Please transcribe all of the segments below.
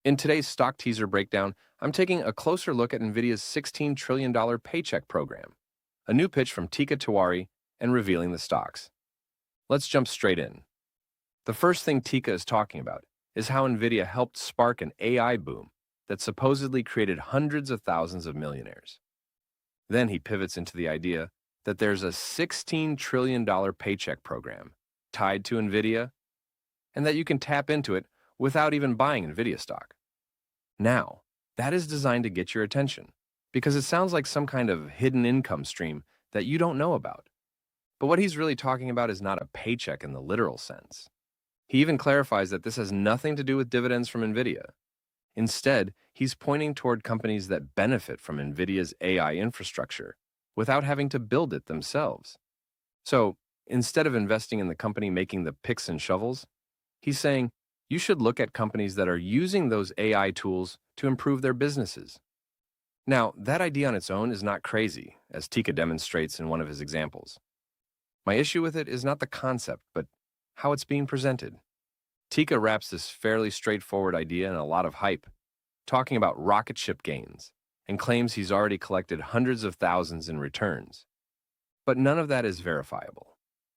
In today's stock teaser breakdown, I'm taking a closer look at Nvidia's $16 trillion Paycheck program, a new pitch from Teeka Tiwari, and revealing the stocks. Let's jump straight in. The first thing Teeka is talking about is how Nvidia helped spark an AI boom that supposedly created hundreds of thousands of millionaires. Then he pivots into the idea that there's a $16 trillion Paycheck program tied to Nvidia and that you can tap into it without even buying Nvidia stock. Now, that is designed to get your attention because it sounds like some kind of hidden income stream that you don't know about. But what he's really talking about is not a paycheck in the literal sense. He even clarifies that this has nothing to do with dividends from Nvidia. Instead, he's pointing toward companies that benefit from Nvidia's AI infrastructure without having to build it themselves. So, instead of investing in the company making the picks and shovels, he's saying you should look at companies that are using those AI tools to improve their businesses. Now, that idea on its own is not crazy, as Teeka demonstrates in one of his examples. My issue with it is not the concept, but how it's being presented. Teeka wraps this fairly straightforward idea in a lot of hype, talking about rocket ship gains, and claims he's already collected hundreds of thousands in returns. But none of that is verifiable,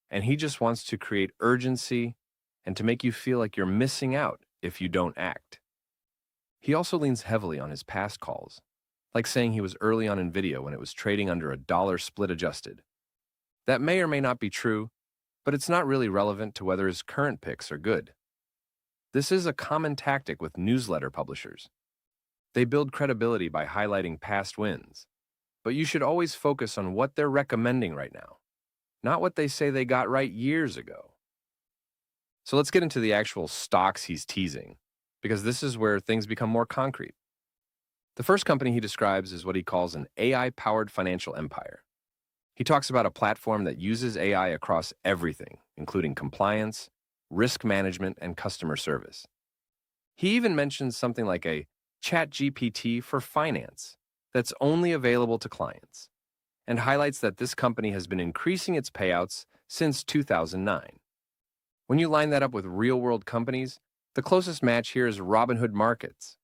and he just wants to create urgency and to make you feel like you're missing out if you don't act. He also leans heavily on his past calls, like saying he was early on Nvidia when it was trading under $1 split adjusted. That may or may not be true, but it's not really relevant to whether his current picks are good. This is a common tactic with newsletter publishers. They build credibility by highlighting past wins, but you should always focus on what they're recommending right now, not what they say they got right years ago. So let's get into the actual stocks he's teasing, because this is where things become more concrete. The first company he describes is what he calls an AI-powered financial empire. He talks about a platform that uses AI across everything, including compliance, risk management, and customer service. He even mentions something like a ChatGPT for finance that's only available to clients, and highlights that this company has been increasing its payouts since 2009. When you line that up with real-world companies, the closest match here is Robinhood Markets.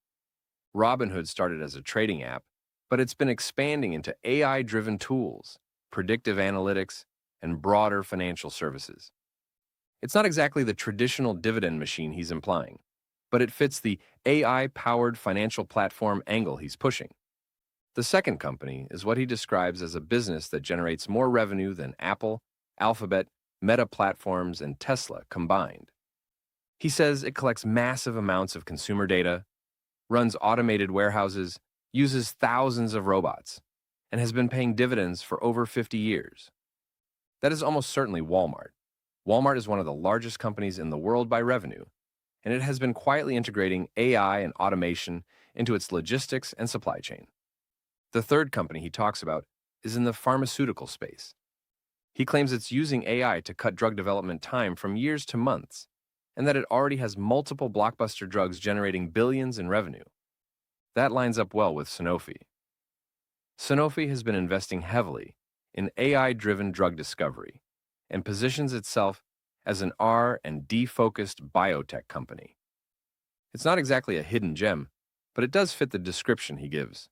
Robinhood started as a trading app, but it's been expanding into AI-driven tools, predictive analytics, and broader financial services. It's not exactly the traditional dividend machine he's implying, but it fits the AI-powered financial platform angle he's pushing. The second company is what he describes as a business that generates more revenue than Apple, Alphabet, Meta Platforms, and Tesla combined. He says it collects massive amounts of consumer data, runs automated warehouses, uses thousands of robots, and has been paying dividends for over 50 years. That is almost certainly Walmart. Walmart is one of the largest companies in the world by revenue, and it has been quietly integrating AI and automation into its logistics and supply chain. The third company he talks about is in the pharmaceutical space. He claims it's using AI to cut drug development time from years to months, and that it already has multiple blockbuster drugs generating billions in revenue. That lines up well with Sanofi. Sanofi has been investing heavily in AI-driven drug discovery and positions itself as an R&D-focused biotech company. It's not exactly a hidden gem, but it does fit the description he gives.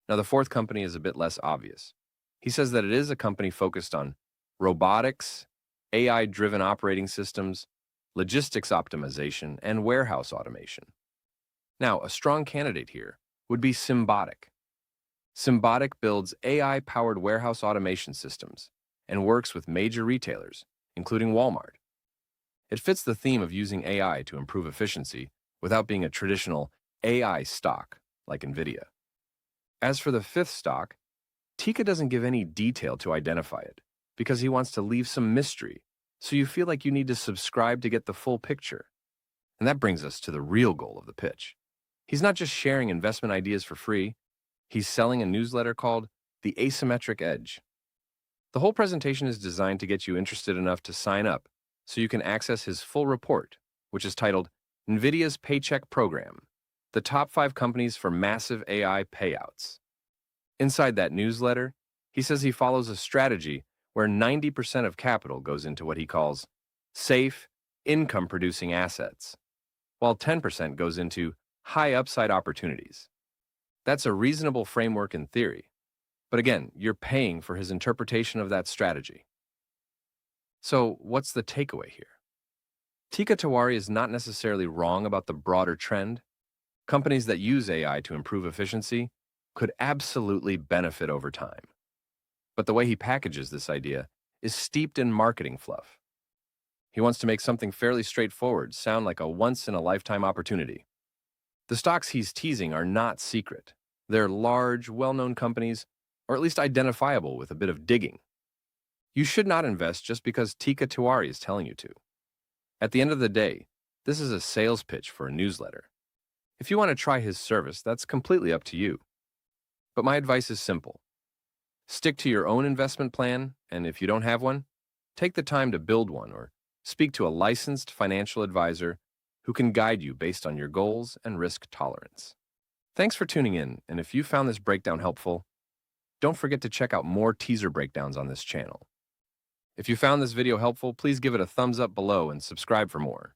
Now, the fourth company is a bit less obvious. He says that it is a company focused on robotics, AI-driven operating systems, logistics optimization, and warehouse automation. Now, a strong candidate here would be Symbotic. Symbotic builds AI-powered warehouse automation systems and works with major retailers, including Walmart. It fits the theme of using AI to improve efficiency without being a traditional AI stock like Nvidia. As for the fifth stock, Teeka doesn't give any detail to identify it because he wants to leave some mystery, so you feel like you need to subscribe to get the full picture. And that brings us to the real goal of the pitch. He's not just sharing investment ideas for free, he's selling a newsletter called The Asymmetric Edge. The whole presentation is designed to get you interested enough to sign up so you can access his full report, which is titled Nvidia's Paycheck Program, the top 5 companies for massive AI payouts. Inside that newsletter, he says he follows a strategy where 90% of capital goes into what he calls safe, income-producing assets, while 10% goes into high upside opportunities. That's a reasonable framework in theory. But again, you're paying for his interpretation of that strategy. So, what's the takeaway here? Teeka Tiwari is not necessarily wrong about the broader trend. Companies that use AI to improve efficiency could absolutely benefit over time. But the way he packages this idea is steeped in marketing fluff. He wants to make something fairly straightforward sound like a once-in-a-lifetime opportunity. The stocks he's teasing are not secret. They're large, well-known companies, or at least identifiable with a bit of digging. You should not invest just because Teeka Tiwari is telling you to. At the end of the day, this is a sales pitch for a newsletter. If you want to try his service, that's completely up to you. But my advice is simple. Stick to your own investment plan, and if you don't have one, take the time to build one or speak to a licensed financial advisor who can guide you based on your goals and risk tolerance. Thanks for tuning in, and if you found this breakdown helpful, don't forget to check out more teaser breakdowns on this channel. If you found this video helpful, please give it a thumbs up below and subscribe for more.